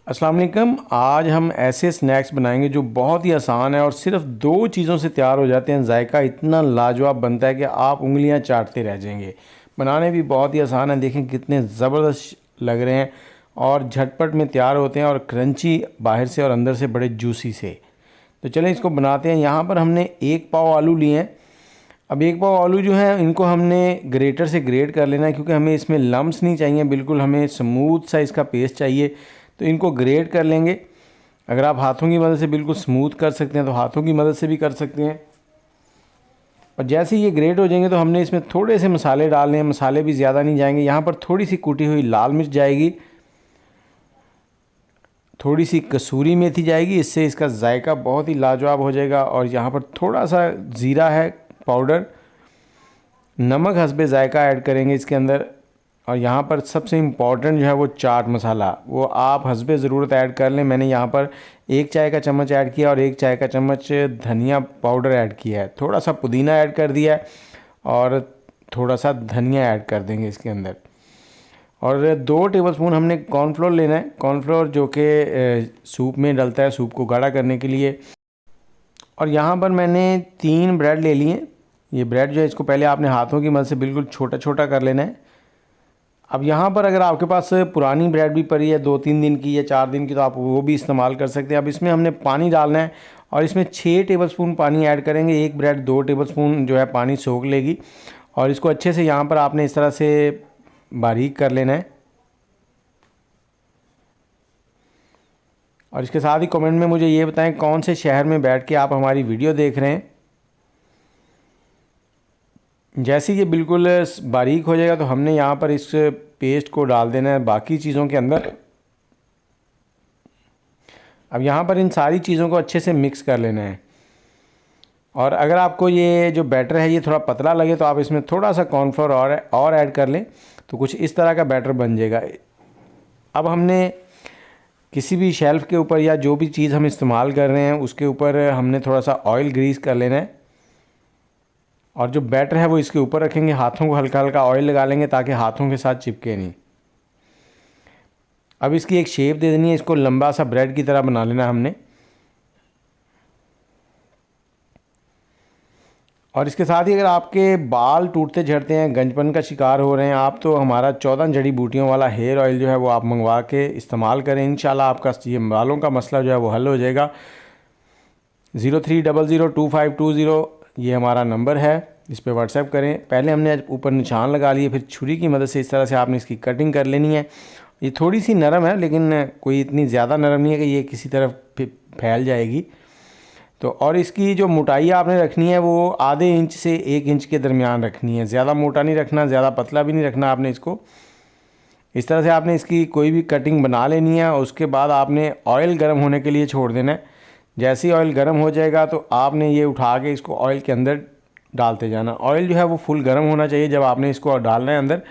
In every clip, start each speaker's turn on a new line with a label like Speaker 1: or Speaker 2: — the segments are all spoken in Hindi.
Speaker 1: अस्सलाम वालेकुम। आज हम ऐसे स्नैक्स बनाएंगे जो बहुत ही आसान है और सिर्फ दो चीज़ों से तैयार हो जाते हैं। जायका इतना लाजवाब बनता है कि आप उंगलियां चाटते रह जाएंगे। बनाने भी बहुत ही आसान है। देखें कितने ज़बरदस्त लग रहे हैं और झटपट में तैयार होते हैं और क्रंची बाहर से और अंदर से बड़े जूसी से। तो चलें इसको बनाते हैं। यहाँ पर हमने 1 पाव आलू लिए हैं। अब 1 पाव आलू जो है इनको हमने ग्रेटर से ग्रेट कर लेना है, क्योंकि हमें इसमें लम्स नहीं चाहिए, बिल्कुल हमें स्मूथ सा इसका पेस्ट चाहिए। तो इनको ग्रेट कर लेंगे। अगर आप हाथों की मदद से बिल्कुल स्मूथ कर सकते हैं तो हाथों की मदद से भी कर सकते हैं। और जैसे ये ग्रेट हो जाएंगे तो हमने इसमें थोड़े से मसाले डालने हैं। मसाले भी ज़्यादा नहीं जाएंगे। यहाँ पर थोड़ी सी कुटी हुई लाल मिर्च जाएगी, थोड़ी सी कसूरी मेथी जाएगी, इससे इसका जायका बहुत ही लाजवाब हो जाएगा। और यहाँ पर थोड़ा सा ज़ीरा है पाउडर, नमक हस्बे जायका ऐड करेंगे इसके अंदर। और यहाँ पर सबसे इम्पॉर्टेंट जो है वो चाट मसाला, वो आप हस्बे ज़रूरत ऐड कर लें। मैंने यहाँ पर 1 चाय का चम्मच ऐड किया और 1 चाय का चम्मच धनिया पाउडर ऐड किया है। थोड़ा सा पुदीना ऐड कर दिया है और थोड़ा सा धनिया ऐड कर देंगे इसके अंदर। और 2 टेबलस्पून हमने कॉर्नफ्लोर लेना है। कॉर्नफ्लोर जो कि सूप में डलता है, सूप को गाढ़ा करने के लिए। और यहाँ पर मैंने 3 ब्रेड ले लिए। ये ब्रेड जो है इसको पहले आपने हाथों की मदद से बिल्कुल छोटा छोटा कर लेना है। अब यहाँ पर अगर आपके पास पुरानी ब्रेड भी पड़ी है 2-3 दिन की या 4 दिन की, तो आप वो भी इस्तेमाल कर सकते हैं। अब इसमें हमने पानी डालना है और इसमें 6 टेबलस्पून पानी ऐड करेंगे। एक ब्रेड 2 टेबलस्पून जो है पानी सोख लेगी। और इसको अच्छे से यहाँ पर आपने इस तरह से बारीक कर लेना है। और इसके साथ ही कमेंट में मुझे ये बताएं कौन से शहर में बैठ के आप हमारी वीडियो देख रहे हैं। जैसे ये बिल्कुल बारीक हो जाएगा तो हमने यहाँ पर इस पेस्ट को डाल देना है बाकी चीज़ों के अंदर। अब यहाँ पर इन सारी चीज़ों को अच्छे से मिक्स कर लेना है। और अगर आपको ये जो बैटर है ये थोड़ा पतला लगे तो आप इसमें थोड़ा सा कॉर्नफ्लोर और ऐड कर लें, तो कुछ इस तरह का बैटर बन जाएगा। अब हमने किसी भी शेल्फ़ के ऊपर या जो भी चीज़ हम इस्तेमाल कर रहे हैं उसके ऊपर हमने थोड़ा सा ऑयल ग्रीस कर लेना है। और जो बैटर है वो इसके ऊपर रखेंगे, हाथों को हल्का हल्का ऑयल लगा लेंगे ताकि हाथों के साथ चिपके नहीं। अब इसकी एक शेप दे देनी है, इसको लंबा सा ब्रेड की तरह बना लेना हमने। और इसके साथ ही अगर आपके बाल टूटते झड़ते हैं, गंजपन का शिकार हो रहे हैं आप, तो हमारा 14 जड़ी बूटियों वाला हेयर ऑयल जो है वो आप मंगवा के इस्तेमाल करें। इंशाल्लाह आपका ये बालों का मसला जो है वो हल हो जाएगा। 03002520 ये हमारा नंबर है, इस पर व्हाट्सएप करें। पहले हमने ऊपर निशान लगा लिए, फिर छुरी की मदद से इस तरह से आपने इसकी कटिंग कर लेनी है। ये थोड़ी सी नरम है लेकिन कोई इतनी ज़्यादा नरम नहीं है कि ये किसी तरफ फैल जाएगी। तो और इसकी जो मोटाई आपने रखनी है वो आधे इंच से 1 इंच के दरमियान रखनी है। ज़्यादा मोटा नहीं रखना, ज़्यादा पतला भी नहीं रखना आपने इसको। इस तरह से आपने इसकी कोई भी कटिंग बना लेनी है। उसके बाद आपने ऑयल गर्म होने के लिए छोड़ देना है। जैसे ही ऑयल गर्म हो जाएगा तो आपने ये उठा के इसको ऑयल के अंदर डालते जाना। ऑयल जो है वो फुल गर्म होना चाहिए जब आपने इसको डालना है अंदर।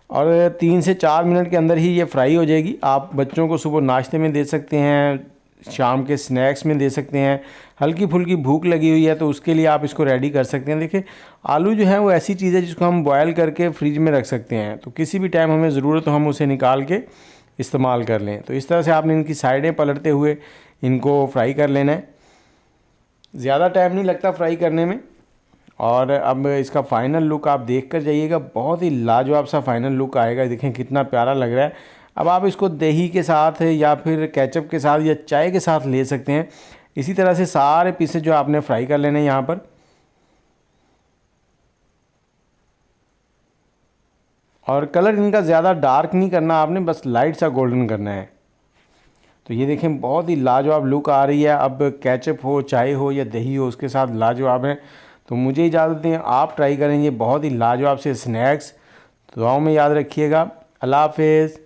Speaker 1: और 3 से 4 मिनट के अंदर ही ये फ्राई हो जाएगी। आप बच्चों को सुबह नाश्ते में दे सकते हैं, शाम के स्नैक्स में दे सकते हैं। हल्की फुल्की भूख लगी हुई है तो उसके लिए आप इसको रेडी कर सकते हैं। देखिए आलू जो है वो ऐसी चीज़ है जिसको हम बॉयल करके फ्रिज में रख सकते हैं, तो किसी भी टाइम हमें ज़रूरत हो हम उसे निकाल के इस्तेमाल कर लें। तो इस तरह से आपने इनकी साइडें पलटते हुए इनको फ्राई कर लेना है। ज़्यादा टाइम नहीं लगता फ्राई करने में। और अब इसका फ़ाइनल लुक आप देख कर जाइएगा, बहुत ही लाजवाब सा फ़ाइनल लुक आएगा। देखें कितना प्यारा लग रहा है। अब आप इसको दही के साथ या फिर केचप के साथ या चाय के साथ ले सकते हैं। इसी तरह से सारे पीसेस जो आपने फ्राई कर लेने हैं यहाँ पर। और कलर इनका ज़्यादा डार्क नहीं करना आपने, बस लाइट सा गोल्डन करना है। तो ये देखें बहुत ही लाजवाब लुक आ रही है। अब केचप हो, चाय हो या दही हो, उसके साथ लाजवाब है। तो मुझे इजाज़त दें, आप ट्राई करेंगे बहुत ही लाजवाब से स्नैक्स। तो दुआओं में याद रखिएगा। अल्लाह हाफ़िज़।